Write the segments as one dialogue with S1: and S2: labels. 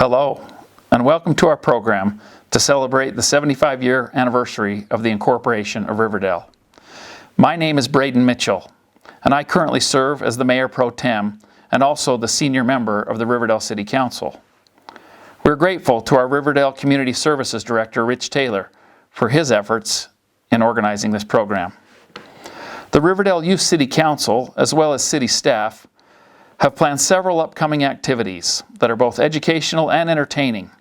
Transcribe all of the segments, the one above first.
S1: Hello, and welcome to our program to celebrate the 75-year anniversary of the incorporation of Riverdale. My name is Braden Mitchell, and I currently serve as the Mayor Pro Tem and also the senior member of the Riverdale City Council. We're grateful to our Riverdale Community Services Director, Rich Taylor, for his efforts in organizing this program. The Riverdale Youth City Council, as well as city staff, have planned several upcoming activities that are both educational and entertaining.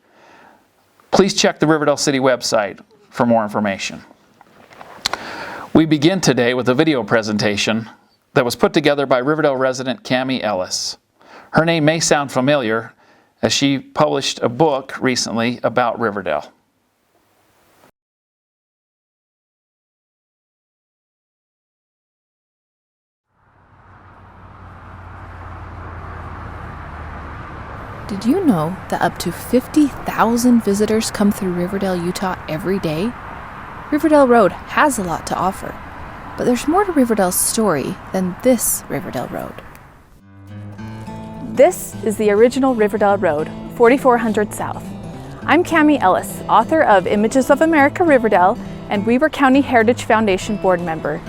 S1: Please check the Riverdale City website for more information. We begin today with a video presentation that was put together by Riverdale resident Camee Ellis. Her name may sound familiar as she published a book recently about Riverdale.
S2: Did you know that up to 50,000 visitors come through Riverdale, Utah every day? Riverdale Road has a lot to offer, but there's more to Riverdale's story than this Riverdale Road.
S3: This is the original Riverdale Road, 4400 South. I'm Camee Ellis, author of Images of America Riverdale and Weber County Heritage Foundation board member.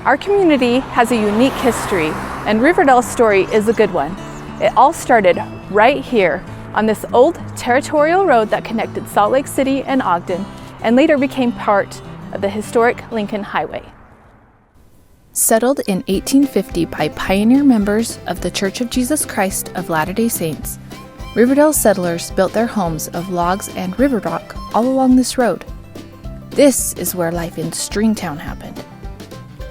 S3: Our community has a unique history, and Riverdale's story is a good one. It all started right here on this old territorial road that connected Salt Lake City and Ogden and later became part of the historic Lincoln Highway.
S2: Settled in 1850 by pioneer members of the Church of Jesus Christ of Latter-day Saints, Riverdale settlers built their homes of logs and river rock all along this road. This is where life in Stringtown happened.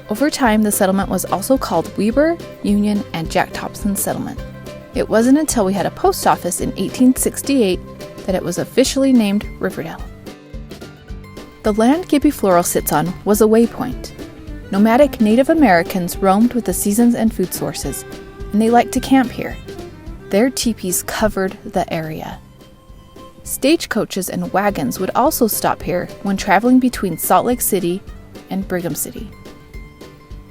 S2: Over time, the settlement was also called Weber, Union, and Jack Thompson Settlement. It wasn't until we had a post office in 1868 that it was officially named Riverdale. The land Gibby Floral sits on was a waypoint. Nomadic Native Americans roamed with the seasons and food sources, and they liked to camp here. Their teepees covered the area. Stagecoaches and wagons would also stop here when traveling between Salt Lake City and Brigham City.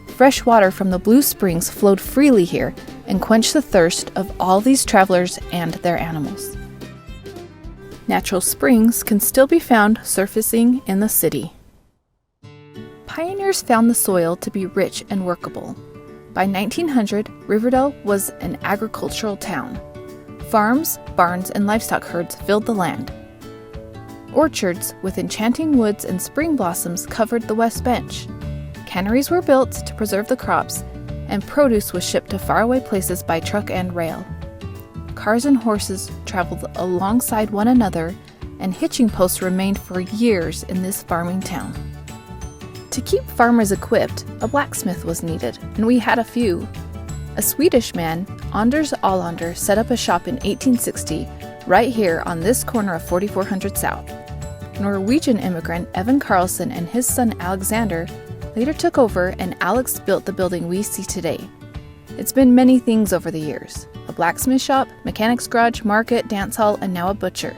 S2: Fresh water from the Blue Springs flowed freely here and quenched the thirst of all these travelers and their animals. Natural springs can still be found surfacing in the city. Pioneers found the soil to be rich and workable. By 1900, Riverdale was an agricultural town. Farms, barns, and livestock herds filled the land. Orchards with enchanting woods and spring blossoms covered the West Bench. Canneries were built to preserve the crops, and produce was shipped to faraway places by truck and rail. Cars and horses traveled alongside one another, and hitching posts remained for years in this farming town. To keep farmers equipped, a blacksmith was needed, and we had a few. A Swedish man, Anders Allander, set up a shop in 1860 right here on this corner of 4400 South. Norwegian immigrant Evan Carlson and his son Alexander later took over, and Alex built the building we see today. It's been many things over the years: a blacksmith shop, mechanic's garage, market, dance hall, and now a butcher.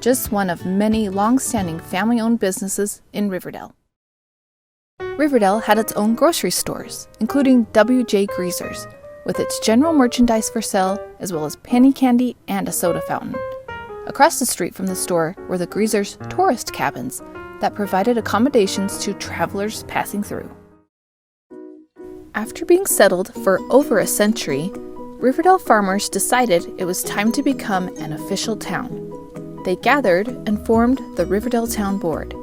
S2: Just one of many long-standing family-owned businesses in Riverdale. Riverdale had its own grocery stores, including W.J. Greaser's, with its general merchandise for sale, as well as penny candy and a soda fountain. Across the street from the store were the Greaser's tourist cabins that provided accommodations to travelers passing through. After being settled for over a century, Riverdale farmers decided it was time to become an official town. They gathered and formed the Riverdale Town Board.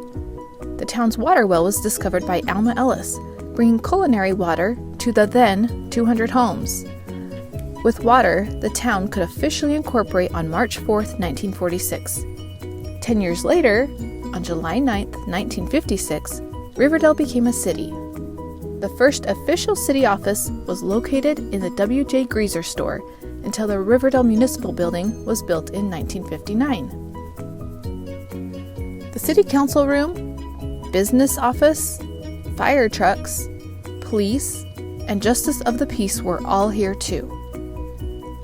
S2: The town's water well was discovered by Alma Ellis, bringing culinary water to the then 200 homes. With water, the town could officially incorporate on March 4th, 1946. 10 years later, on July 9th, 1956, Riverdale became a city. The first official city office was located in the W.J. Greaser store until the Riverdale Municipal Building was built in 1959. The city council room, business office, fire trucks, police, and justice of the peace were all here too.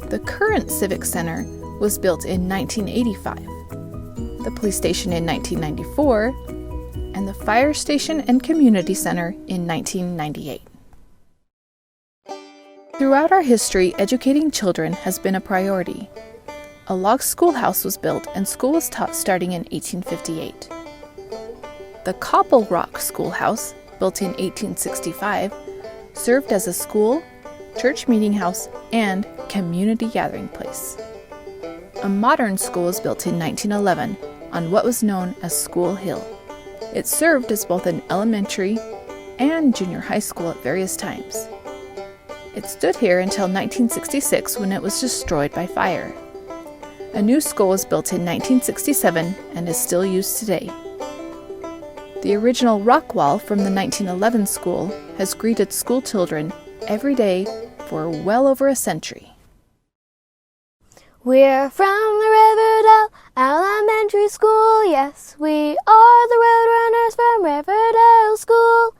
S2: The current civic center was built in 1985. The police station in 1994, and the fire station and community center in 1998. Throughout our history, educating children has been a priority. A log schoolhouse was built and school was taught starting in 1858. The Koppel Rock Schoolhouse, built in 1865, served as a school, church meeting house, and community gathering place. A modern school was built in 1911 on what was known as School Hill. It served as both an elementary and junior high school at various times. It stood here until 1966 when it was destroyed by fire. A new school was built in 1967 and is still used today. The original rock wall from the 1911 school has greeted school children every day for well over a century.
S4: We're from the Riverdale Elementary School, yes, we are the Roadrunners from Riverdale School.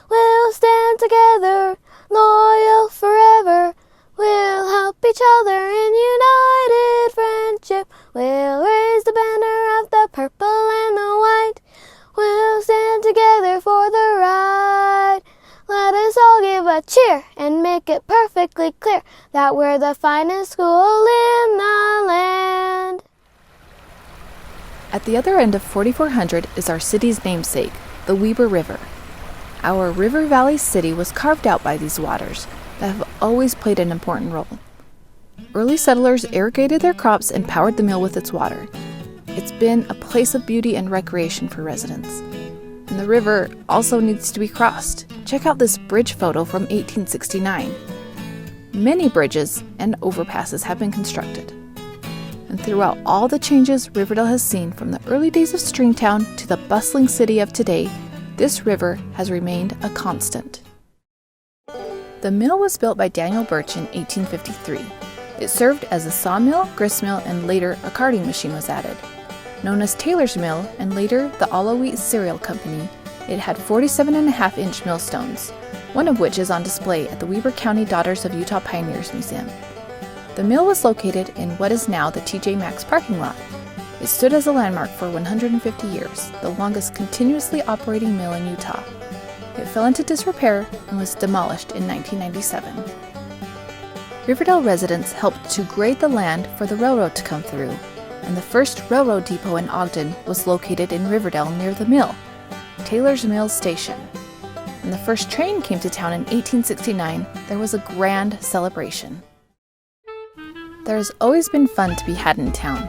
S4: We'll stand together, loyal forever. We'll help each other in united friendship. We'll raise the banner of the purple and the white. We'll stand together for the right. Let us all give a cheer and make it perfectly clear that we're the finest school in the land.
S2: At the other end of 4400 is our city's namesake, the Weber River. Our River Valley city was carved out by these waters that have always played an important role. Early settlers irrigated their crops and powered the mill with its water. It's been a place of beauty and recreation for residents. And the river also needs to be crossed. Check out this bridge photo from 1869. Many bridges and overpasses have been constructed. And throughout all the changes Riverdale has seen from the early days of Stringtown to the bustling city of today, this river has remained a constant. The mill was built by Daniel Birch in 1853. It served as a sawmill, gristmill, and later a carding machine was added. Known as Taylor's Mill and later the All Wheat Cereal Company, it had 47.5-inch millstones, one of which is on display at the Weber County Daughters of Utah Pioneers Museum. The mill was located in what is now the TJ Maxx parking lot. It stood as a landmark for 150 years, the longest continuously operating mill in Utah. It fell into disrepair and was demolished in 1997. Riverdale residents helped to grade the land for the railroad to come through, and the first railroad depot in Ogden was located in Riverdale near the mill, Taylor's Mills Station. When the first train came to town in 1869, there was a grand celebration. There has always been fun to be had in town.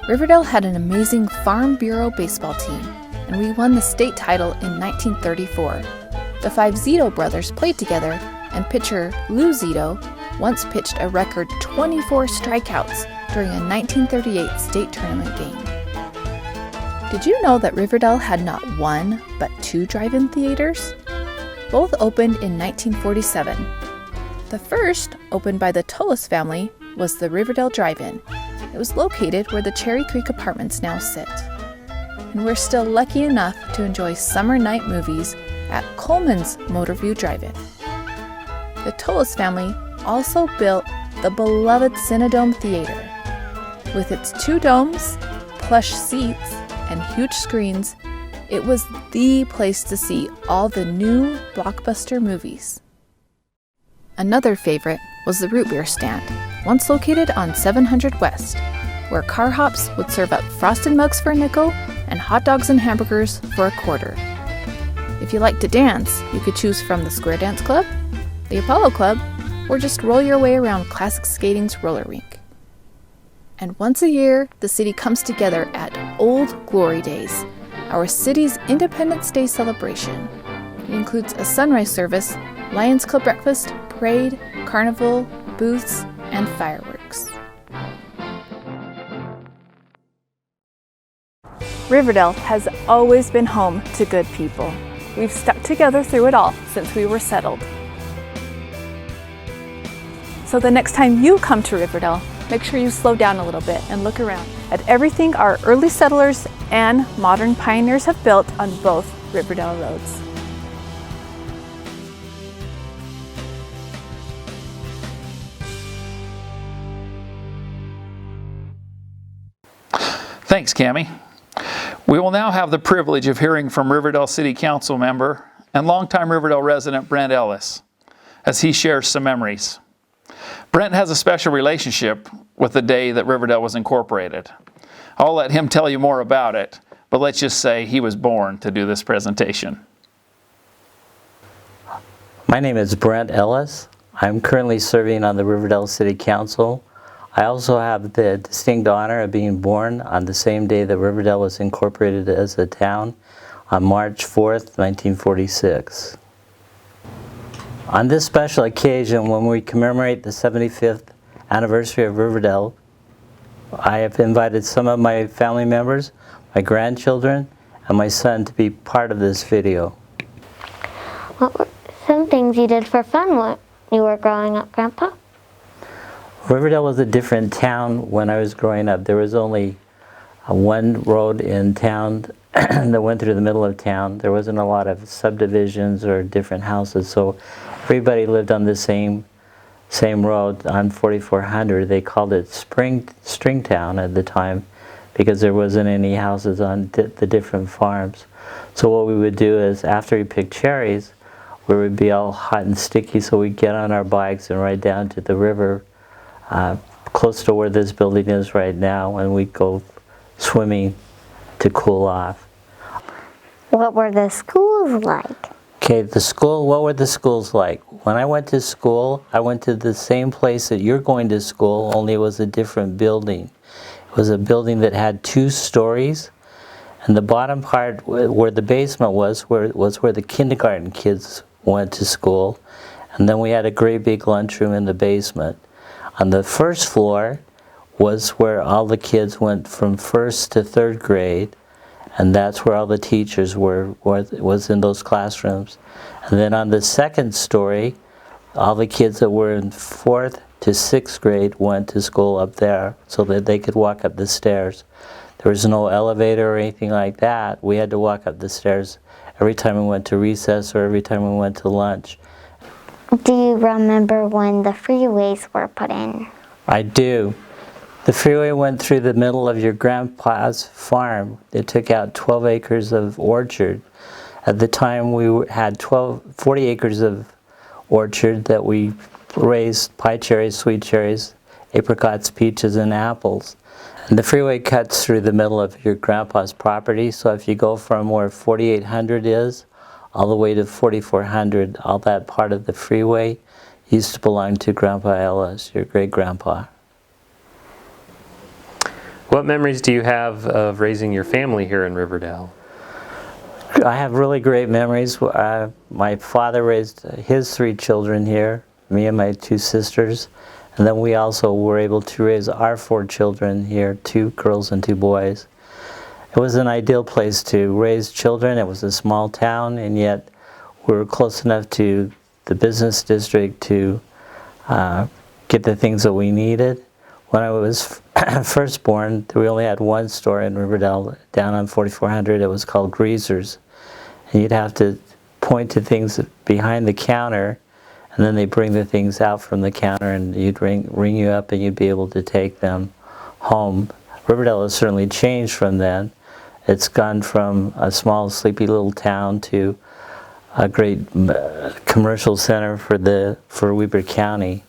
S2: Riverdale had an amazing Farm Bureau baseball team, and we won the state title in 1934. The 5 Zito brothers played together, and pitcher Lou Zito once pitched a record 24 strikeouts during a 1938 state tournament game. Did you know that Riverdale had not 1, but 2 drive-in theaters? Both opened in 1947. The first, opened by the Tullis family, was the Riverdale Drive-In. It was located where the Cherry Creek Apartments now sit. And we're still lucky enough to enjoy summer night movies at Coleman's Motorview Drive-In. The Tullis family also built the beloved Cinedome Theater. With its 2 domes, plush seats, and huge screens, it was the place to see all the new blockbuster movies. Another favorite was the root beer stand, once located on 700 West, where car hops would serve up frosted mugs for a nickel and hot dogs and hamburgers for a quarter. If you like to dance, you could choose from the Square Dance Club, the Apollo Club, or just roll your way around Classic Skating's roller rink. And once a year, the city comes together at Old Glory Days, our city's Independence Day celebration. It includes a sunrise service, Lions Club breakfast, parade, carnival, booths, and fireworks.
S3: Riverdale has always been home to good people. We've stuck together through it all since we were settled. So the next time you come to Riverdale, make sure you slow down a little bit and look around at everything our early settlers and modern pioneers have built on both Riverdale roads.
S1: Thanks, Camee. We will now have the privilege of hearing from Riverdale City Council member and longtime Riverdale resident Brent Ellis as he shares some memories. Brent has a special relationship with the day that Riverdale was incorporated. I'll let him tell you more about it, but let's just say he was born to do this presentation.
S5: My name is Brent Ellis. I'm currently serving on the Riverdale City Council. I also have the distinct honor of being born on the same day that Riverdale was incorporated as a town, on March 4th, 1946. On this special occasion, when we commemorate the 75th anniversary of Riverdale, I have invited some of my family members, my grandchildren, and my son to be part of this video.
S4: What were some things you did for fun when you were growing up, Grandpa?
S5: Riverdale was a different town when I was growing up. There was only one road in town that went through the middle of town. There wasn't a lot of subdivisions or different houses, so everybody lived on the same road on 4400. They called it Stringtown at the time because there wasn't any houses on the different farms. So what we would do is, after we picked cherries, we would be all hot and sticky, so we'd get on our bikes and ride down to the river close to where this building is right now, and we'd go swimming to cool off.
S4: What were the schools like?
S5: Okay, what were the schools like? When I went to school, I went to the same place that you're going to school, only it was a different building. It was a building that had 2 stories, and the bottom part where the basement was where the kindergarten kids went to school, and then we had a great big lunchroom in the basement. On the first floor was where all the kids went from 1st to 3rd grade, and that's where all the teachers was in those classrooms. And then on the 2nd story, all the kids that were in 4th to 6th grade went to school up there so that they could walk up the stairs. There was no elevator or anything like that. We had to walk up the stairs every time we went to recess or every time we went to lunch.
S4: Do you remember when the freeways were put in?
S5: I do. The freeway went through the middle of your grandpa's farm. It took out 12 acres of orchard. At the time we had 40 acres of orchard that we raised pie cherries, sweet cherries, apricots, peaches, and apples. And the freeway cuts through the middle of your grandpa's property, so if you go from where 4800 is all the way to 4400, all that part of the freeway used to belong to Grandpa Ellis, your great-grandpa.
S6: What memories do you have of raising your family here in Riverdale?
S5: I have really great memories. My father raised his 3 children here, me and my 2 sisters, and then we also were able to raise our 4 children here, 2 girls and 2 boys. It was an ideal place to raise children. It was a small town, and yet we were close enough to the business district to get the things that we needed. When I was first born, we only had one store in Riverdale down on 4400. It was called Greasers. And you'd have to point to things behind the counter, and then they bring the things out from the counter, and you'd ring you up, and you'd be able to take them home. Riverdale has certainly changed from then. It's gone from a small, sleepy little town to a great commercial center for Weber County.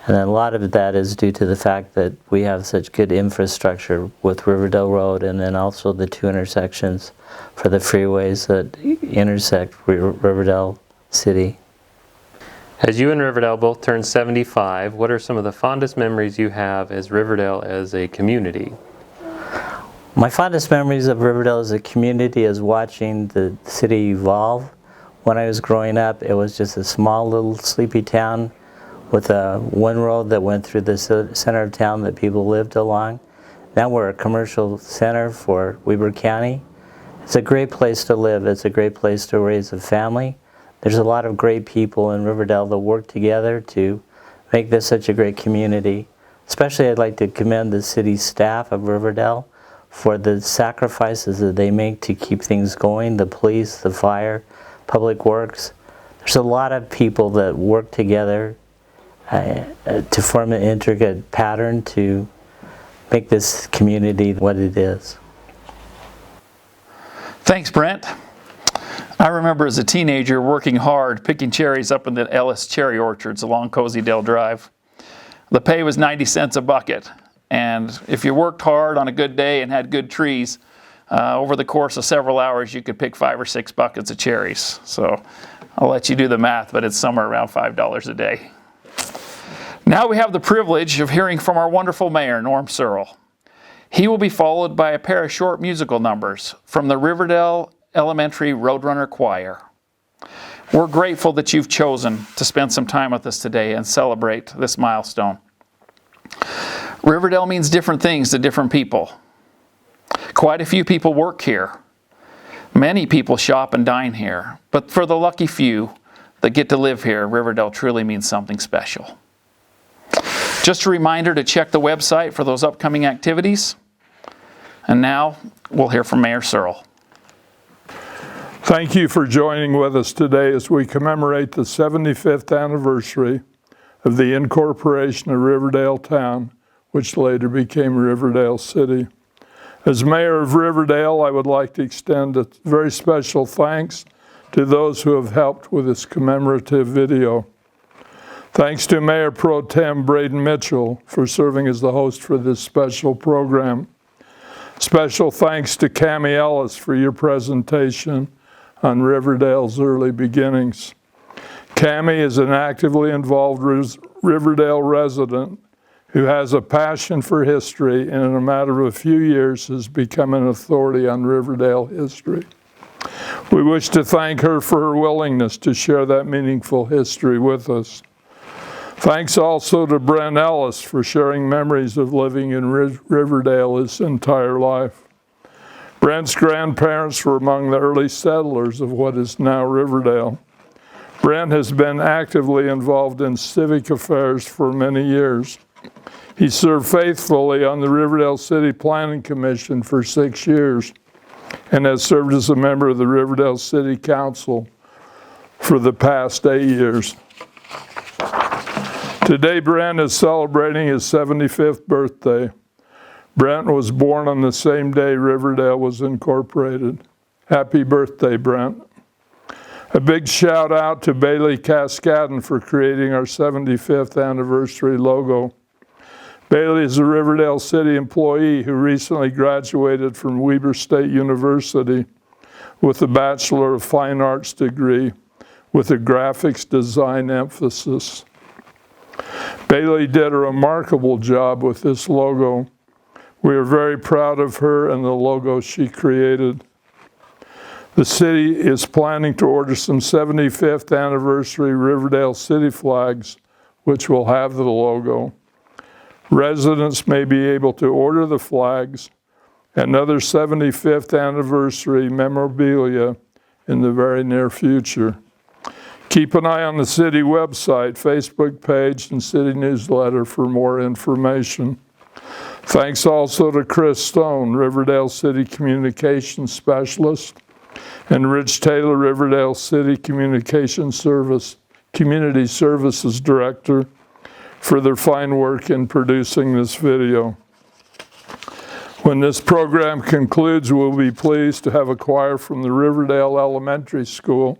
S5: And a lot of that is due to the fact that we have such good infrastructure with Riverdale Road, and then also the 2 intersections for the freeways that intersect Riverdale City.
S6: As you and Riverdale both turned 75, what are some of the fondest memories you have as Riverdale as a community?
S5: My fondest memories of Riverdale as a community is watching the city evolve. When I was growing up, it was just a small little sleepy town with one road that went through the center of town that people lived along. Now we're a commercial center for Weber County. It's a great place to live. It's a great place to raise a family. There's a lot of great people in Riverdale that work together to make this such a great community. Especially I'd like to commend the city staff of Riverdale for the sacrifices that they make to keep things going, the police, the fire, public works. There's a lot of people that work together to form an intricate pattern to make this community what it is.
S1: Thanks, Brent. I remember as a teenager working hard picking cherries up in the Ellis cherry orchards along Cozydale Drive. The pay was 90 cents a bucket. And if you worked hard on a good day and had good trees, over the course of several hours, you could pick 5 or 6 buckets of cherries. So I'll let you do the math, but it's somewhere around $5 a day. Now we have the privilege of hearing from our wonderful mayor, Norm Searle. He will be followed by a pair of short musical numbers from the Riverdale Elementary Roadrunner Choir. We're grateful that you've chosen to spend some time with us today and celebrate this milestone. Riverdale means different things to different people. Quite a few people work here. Many people shop and dine here, but for the lucky few that get to live here, Riverdale truly means something special. Just a reminder to check the website for those upcoming activities. And now we'll hear from Mayor Searle.
S7: Thank you for joining with us today as we commemorate the 75th anniversary of the incorporation of Riverdale Town, which later became Riverdale City. As Mayor of Riverdale, I would like to extend a very special thanks to those who have helped with this commemorative video. Thanks to Mayor Pro Tem Braden Mitchell for serving as the host for this special program. Special thanks to Camee Ellis for your presentation on Riverdale's early beginnings. Camee is an actively involved Riverdale resident who has a passion for history and in a matter of a few years has become an authority on Riverdale history. We wish to thank her for her willingness to share that meaningful history with us. Thanks also to Brent Ellis for sharing memories of living in Riverdale his entire life. Brent's grandparents were among the early settlers of what is now Riverdale. Brent has been actively involved in civic affairs for many years. He served faithfully on the Riverdale City Planning Commission for 6 years and has served as a member of the Riverdale City Council for the past 8 years. Today, Brent is celebrating his 75th birthday. Brent was born on the same day Riverdale was incorporated. Happy birthday, Brent. A big shout out to Bailey Cascadden for creating our 75th anniversary logo. Bailey is a Riverdale City employee who recently graduated from Weber State University with a Bachelor of Fine Arts degree with a graphics design emphasis. Bailey did a remarkable job with this logo. We are very proud of her and the logo she created. The city is planning to order some 75th anniversary Riverdale City flags, which will have the logo. Residents may be able to order the flags and other 75th anniversary memorabilia in the very near future. Keep an eye on the city website, Facebook page, and city newsletter for more information. Thanks also to Chris Stone, Riverdale City Communications Specialist, and Rich Taylor, Riverdale City Community Services Director, for their fine work in producing this video. When this program concludes, we'll be pleased to have a choir from the Riverdale Elementary School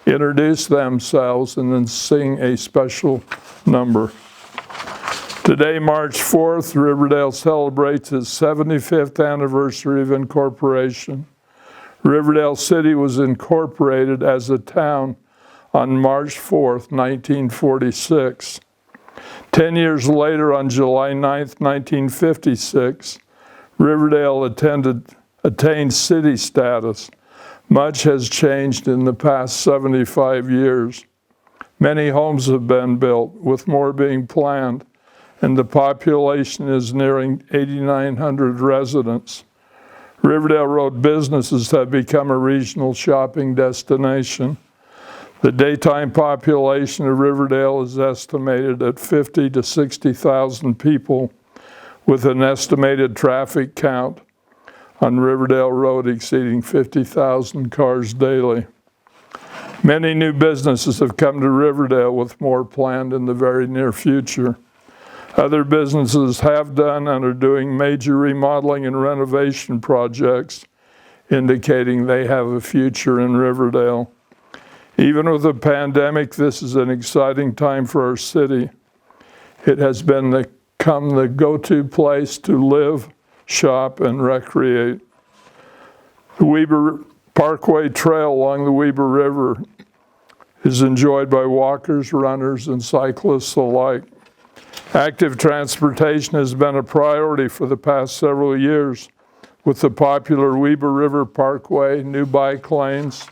S7: introduce themselves and then sing a special number. Today, March 4th, Riverdale celebrates its 75th anniversary of incorporation. Riverdale City was incorporated as a town on March 4th, 1946. 10 years later, on July 9th, 1956, Riverdale attained city status. Much has changed in the past 75 years. Many homes have been built, with more being planned, and the population is nearing 8,900 residents. Riverdale Road businesses have become a regional shopping destination. The daytime population of Riverdale is estimated at 50 to 60,000 people, with an estimated traffic count on Riverdale Road exceeding 50,000 cars daily. Many new businesses have come to Riverdale, with more planned in the very near future. Other businesses have done and are doing major remodeling and renovation projects, indicating they have a future in Riverdale. Even with the pandemic, this is an exciting time for our city. It has become the go-to place to live, shop, and recreate. The Weber Parkway Trail along the Weber River is enjoyed by walkers, runners, and cyclists alike. Active transportation has been a priority for the past several years with the popular Weber River Parkway, new bike lanes,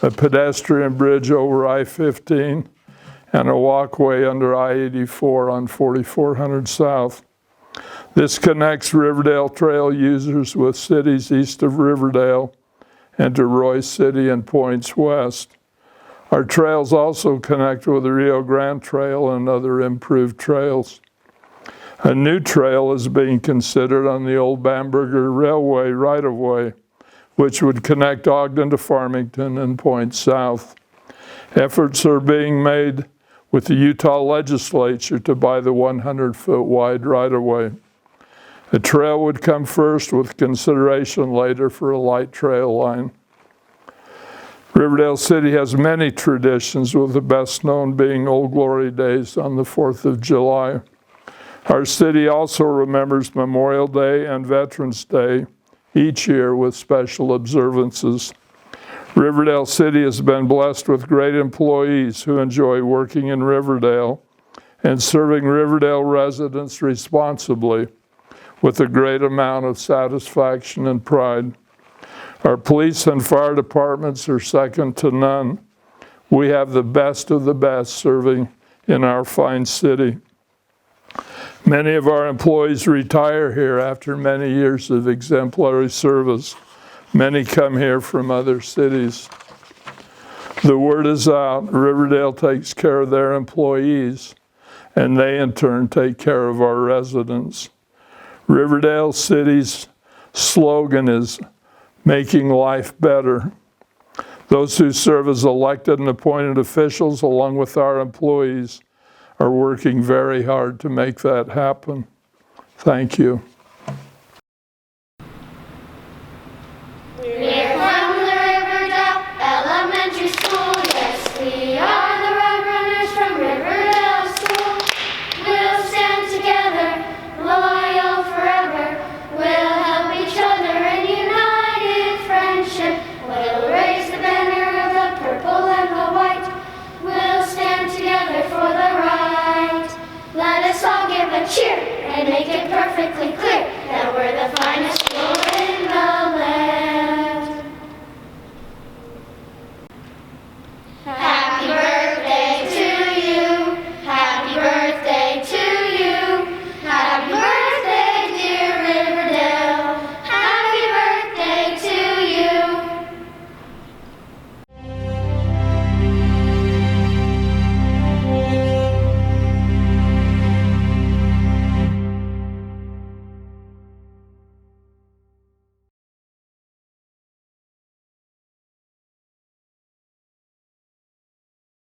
S7: a pedestrian bridge over I-15, and a walkway under I-84 on 4400 South. This connects Riverdale Trail users with cities east of Riverdale and to Royce City and points west. Our trails also connect with the Rio Grande Trail and other improved trails. A new trail is being considered on the old Bamberger Railway right-of-way, which would connect Ogden to Farmington and point south. Efforts are being made with the Utah legislature to buy the 100-foot wide right-of-way. A trail would come first with consideration later for a light trail line. Riverdale City has many traditions, with the best known being Old Glory Days on the 4th of July. Our city also remembers Memorial Day and Veterans Day each year with special observances. Riverdale City has been blessed with great employees who enjoy working in Riverdale and serving Riverdale residents responsibly with a great amount of satisfaction and pride. Our police and fire departments are second to none. We have the best of the best serving in our fine city. Many of our employees retire here after many years of exemplary service. Many come here from other cities. The word is out. Riverdale takes care of their employees, and they in turn take care of our residents. Riverdale City's slogan is making life better. Those who serve as elected and appointed officials, along with our employees, are working very hard to make that happen. Thank you.
S4: We're from the Riverdale Elementary School. Yes, we are the Roadrunners from Riverdale School. We'll stand together, loyal forever. We'll help each other in united friendship. We'll raise the banner of the purple and the white. We'll stand together for the right. Let us all give a cheer and make it perfectly clear that we're the finest school